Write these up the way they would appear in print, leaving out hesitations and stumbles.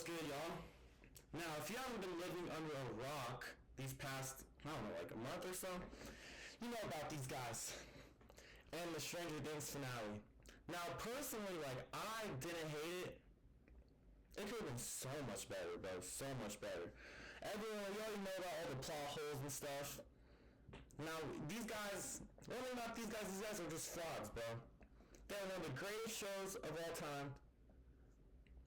good, y'all? Now, if you haven't been living under a rock these past, I don't know, like a month or so, you know about these guys and the Stranger Things finale. Now, personally, like, I didn't hate it. It could have been so much better, bro. So much better. Everyone, you already know about all the plot holes and stuff. Now, these guys, really not these guys are just frauds, bro. They're one of the greatest shows of all time.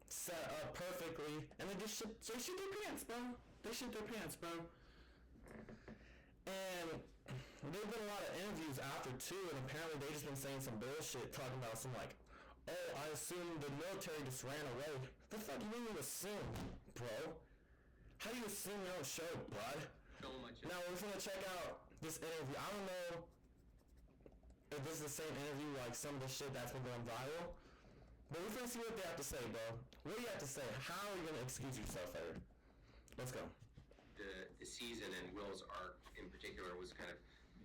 Set up perfectly, and they shit their pants, bro. They shit their pants, bro. And there've been a lot of interviews after too, and apparently they just been saying some bullshit, talking about some like, oh, I assume the military just ran away. The fuck you mean you assume, bro? How do you assume your own show, bud? So much. Now we're gonna check out this interview. I don't know if this is the same interview like some of the shit that's been going viral. But we're gonna see what they have to say, bro. What do you have to say? How are you gonna excuse yourself, Eric? Let's go. The season and Will's arc in particular was kind of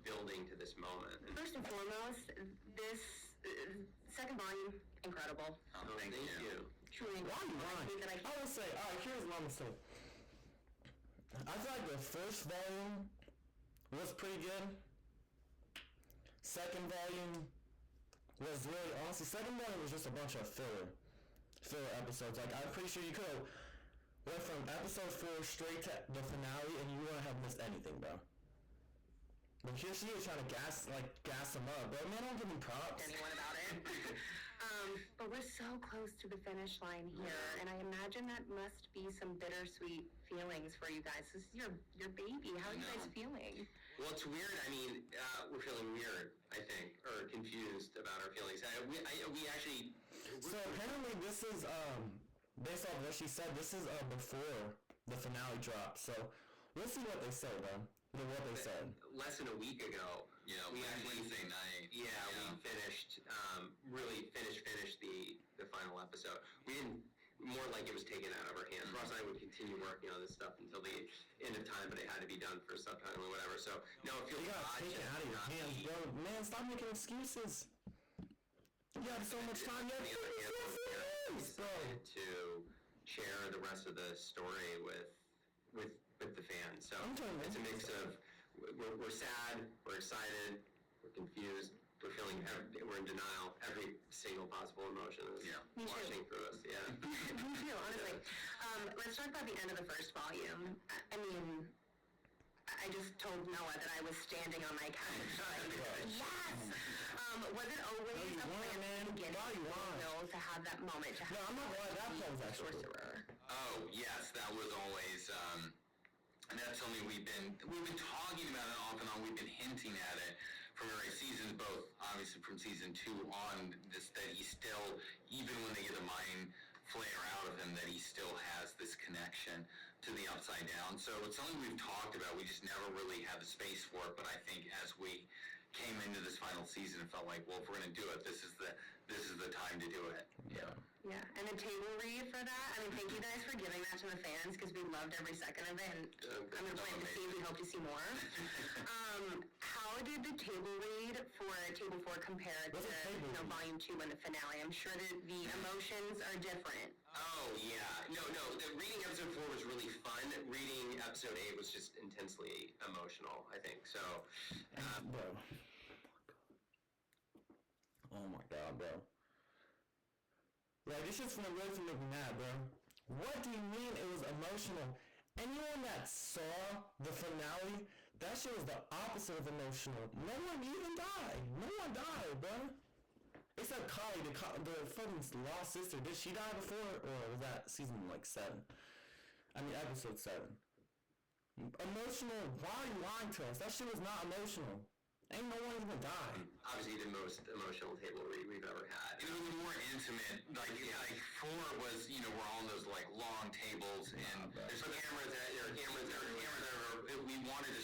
building to this moment. And first and foremost, this second volume, incredible. Oh, thank you. Truly incredible. Why? I would say, alright, here's what I'm gonna say. I feel like the first volume was pretty good. Second volume was really, honestly, second volume was just a bunch of filler episodes. Like, I'm pretty sure you could have went from episode 4 straight to the finale and you wouldn't have missed anything, bro. But here she is trying to gas them up, bro. Man, don't give me props. Anyone about it? But we're so close to the finish line here, and I imagine that must be some bittersweet feelings for you guys. This is your baby. How are you guys feeling? Well, it's weird. I mean, we're feeling weird, I think, or confused about our feelings. We actually... So apparently this is, based off what she said, this is before the finale dropped. So we'll see what they say, though. What they said. Less than a week ago, we actually Wednesday night. We finished, really finished the final episode. We didn't, more like it was taken out of our hands. Ross and I would continue working on this stuff until the end of time, but it had to be done for subtitle or whatever. So, no, it feels you gotta take it out of your hands, bro. Man, stop making excuses. You have so much time left. To share the rest of the story with the fans. So it's a mix of we're sad, we're excited, we're confused, we're in denial. Every single possible emotion is washing through us. Yeah. Me too, honestly. Let's talk about the end of the first volume. I mean, I just told Noah that I was standing on my couch. Yes! Was it always a plan from the beginning to have that moment? To have I'm not glad that was actually sorcerer. Oh, yes, that was always... and that's something we've been talking about it off and on. We've been hinting at it from various seasons, both obviously from season 2 on, this that he still, even when they get the mind flare out of him, that he still has this connection to the Upside Down. So it's something we've talked about. We just never really had the space for it. But I think as we came into this final season, it felt like, well, if we're going to do it, this is the time to do it. Yeah. Yeah, and the table read for that. I mean, thank you guys for giving that to the fans because we loved every second of it. And I'm going to plant the seed. We hope to see more. How did the table read for Table 4 compare to Volume 2 and the finale? I'm sure that the emotions are different. Oh, yeah. No. The reading episode 4 was really fun. Reading episode 8 was just intensely emotional, I think. So, bro. Oh my god, bro. Like, this shit's gonna really make me mad, bro. What do you mean it was emotional? Anyone that saw the finale, that shit was the opposite of emotional. No one even died. No one died, bro. Except Kali, the fucking lost sister. Did she die before, or was that season, 7? I mean, episode 7. Emotional? Why are you lying to us? That shit was not emotional. Ain't no one even died. Obviously, the most emotional table read we've ever had. It was more intimate. Like 4 was, we're all on those long tables, and there's cameras there. We wanted to,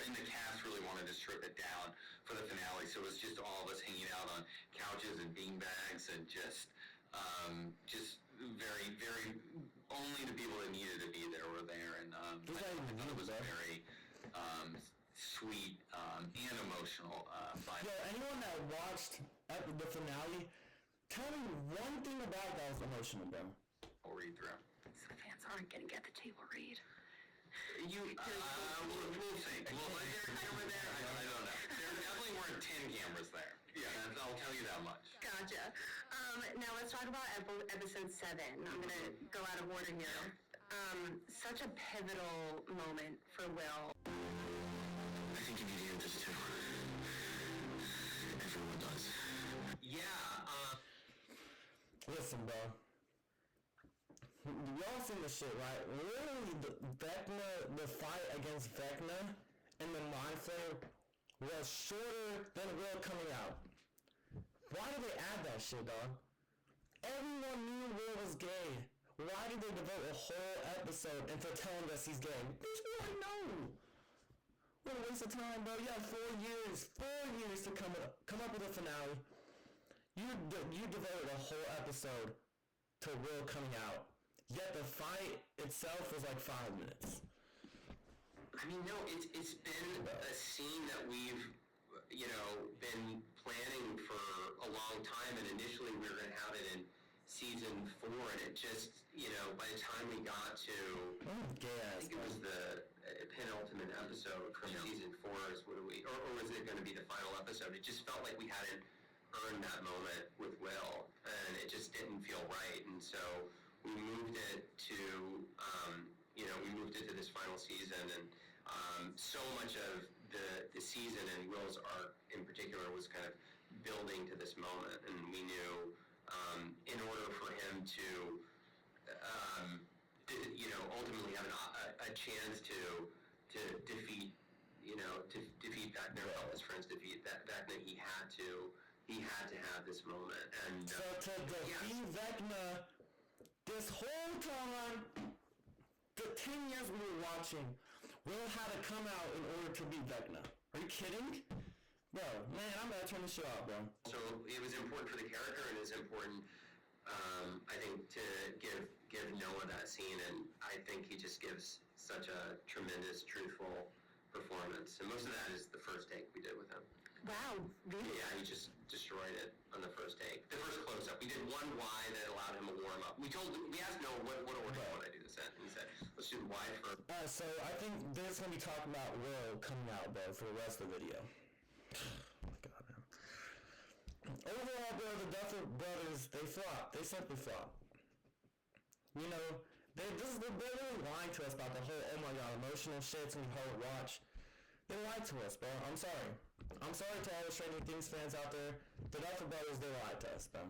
and the cast really wanted to strip it down for the finale. So it was just all of us hanging out on couches and beanbags, and just very, very. Only the people that needed to be there were there, and I thought it was very. Sweet and emotional fight. Yo, anyone that watched the finale, tell me one thing about that was emotional, bro. I'll read through. aren't going to get the table read. We'll see. Well, is there a camera there? I don't know. There definitely weren't 10 cameras there. Yeah, I'll tell you that much. Gotcha. Now let's talk about episode 7. I'm going to go out of order here. Such a pivotal moment for Will. I think you need to hear this too. Everyone does. Yeah, Listen, bro. Y'all seen this shit, right? Literally, the fight against Vecna and the Mind Flayer was shorter than Will coming out. Why did they add that shit, dog? Everyone knew Will was gay. Why did they devote a whole episode into telling us he's gay? Bitch, we already know. What a waste of time, bro. You had 4 years to come up with a finale. You devoted a whole episode to Will coming out. Yet the fight itself was like 5 minutes. I mean, no, it's been a scene that we've, been planning for a long time, and initially we were going to have it in season 4, and it just, by the time we got to, I think it was the penultimate episode from season 4 is what or was it going to be the final episode? It just felt like we hadn't earned that moment with Will, and it just didn't feel right, and so we moved it to, this final season, and so much of the season and Will's arc in particular was kind of building to this moment, and we knew in order for him to ultimately have a chance to defeat defeat Vecna, or help his friends defeat Vecna, he had to have this moment, and so to defeat Vecna, this whole time, the 10 years we were watching, Will had to come out in order to beat Vecna. Are you kidding? Bro, man, I'm gonna turn this shit off, bro. So it was important for the character, and it's important, I think, to give Noah that scene, and I think he just gives such a tremendous, truthful performance. And most of that is the first take we did with him. Wow, really? Yeah, he just destroyed it on the first take. The first close-up. We did one wide that allowed him to warm up. We asked Noah, what order do you want to do this in? And he said, let's do wide first. So I think there's gonna be talking about Will coming out, bro, for the rest of the video. God, man. Overall, bro, the Duffer brothers, they flopped. They simply flopped. They're really lying to us about the whole, oh my god, emotional shit and the whole watch. They lied to us, bro. I'm sorry. I'm sorry to all the Stranger Things fans out there. The Duffer brothers, they lied to us, bro.